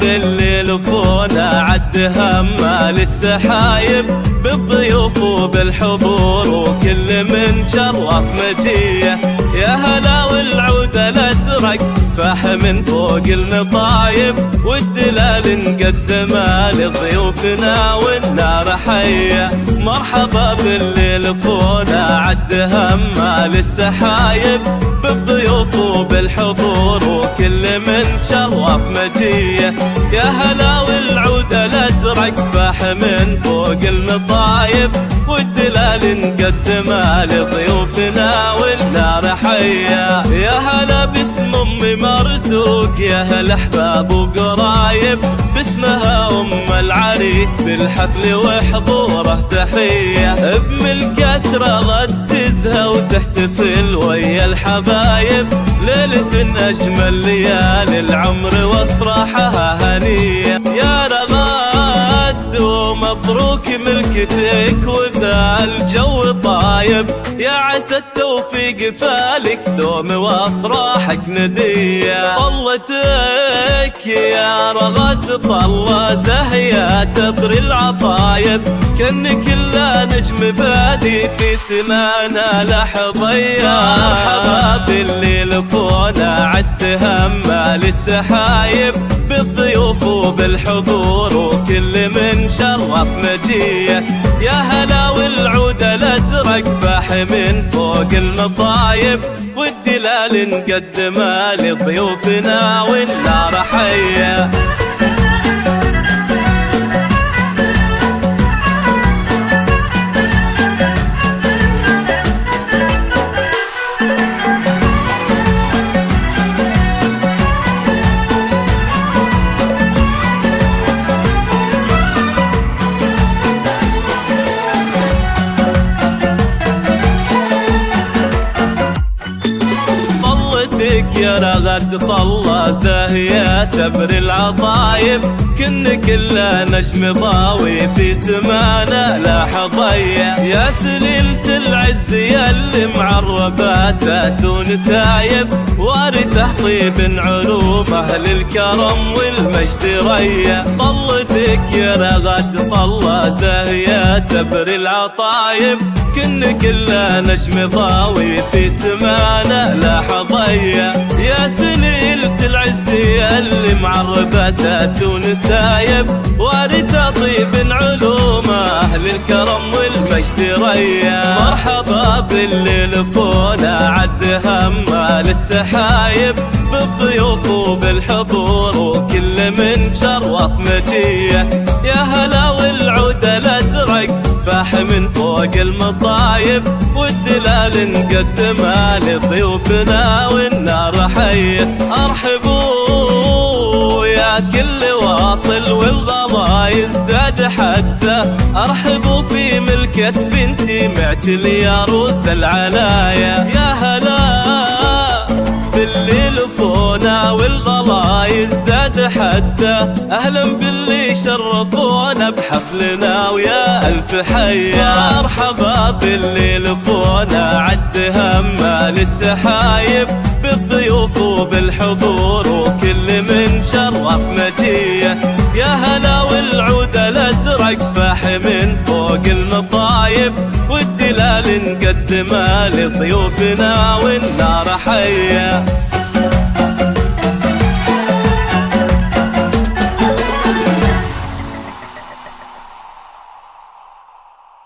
الليل فونا عد همال السحايب بالضيوف وبالحضور وكل من شرف مجيه. يا هلا والعود الازرق فاح من فوق المطايب والدلال نقدمها لضيوفنا والنار حيه. مرحبا بالليل فونا عد همال السحايب بالضيوف وبالحضور وكل من شرف مجيه. يا هلا والعود الازرق فاح من فوق المطايب والدلال نقدمها لضيوفنا والنار حيه. يا هلا باسم امي مرزوق يا هلا احباب وقرايب باسمها ام العريس بالحفل وحضوره تحيه. بملكة رغدزها وتحتفل ويا الحبايب ليلة اجمل ليالي العمر وافراحها هنيه. يا رغد ومبروك ملكتك وذا الجو طايب يا عسى التوفيق فالك دوم وافراحك نديه. طلتك يا رغد طلة زهية تطري العطايب كأنك كلها نجم بادي في سمانا لحظية. مرحبا بالليل فونا عد همال السحايب بالضيوف وبالحضور وكل من شرف مجيه. يا هلا والعود الازرق فاح من فوق المطايب والدلال نقدمها لضيوفنا والنار حيه. يا رغد طلة زاهية تبري العطايب كن كلها نجم ضاوي في سمانا لاحظيه. يا سليلة العز ياللي معرب اساس ونسايب وارثه طيب علوم اهل الكرم والمجد ريه. طلتك يا رغد طلة زاهية تبري العطايب كن كلها نجم ضاوي في سمانا لاحظيه. يا سليلة العز اللي معرب اساس ونسايب وارثه طيب علوم اهل الكرم والمجد ريه. مرحبا بالليل فونا عد همال السحايب بالضيوف وبالحضور وكل من شرف مجيه. يا هلا والعود الازرق فاح من فوق المطايب والدلال نقدمها لضيوفنا والنار حيه. ارحبوا يا كل واصل والغلا يزداد حده ارحبوا في ملكة بنتي معتلي يا روس العلايا. يا هلا بالليل فونا والغلا يزداد حده اهلا باللي شرفونا بحفلنا ويا الف حيه. مرحبا بالليل فونا عد همال السحايب بالضيوف وبالحضور وكل من شرف مجيه. يا هلا والعود الازرق فاح من فوق المطايب والدلال نقدمها لضيوفنا والنار حيه.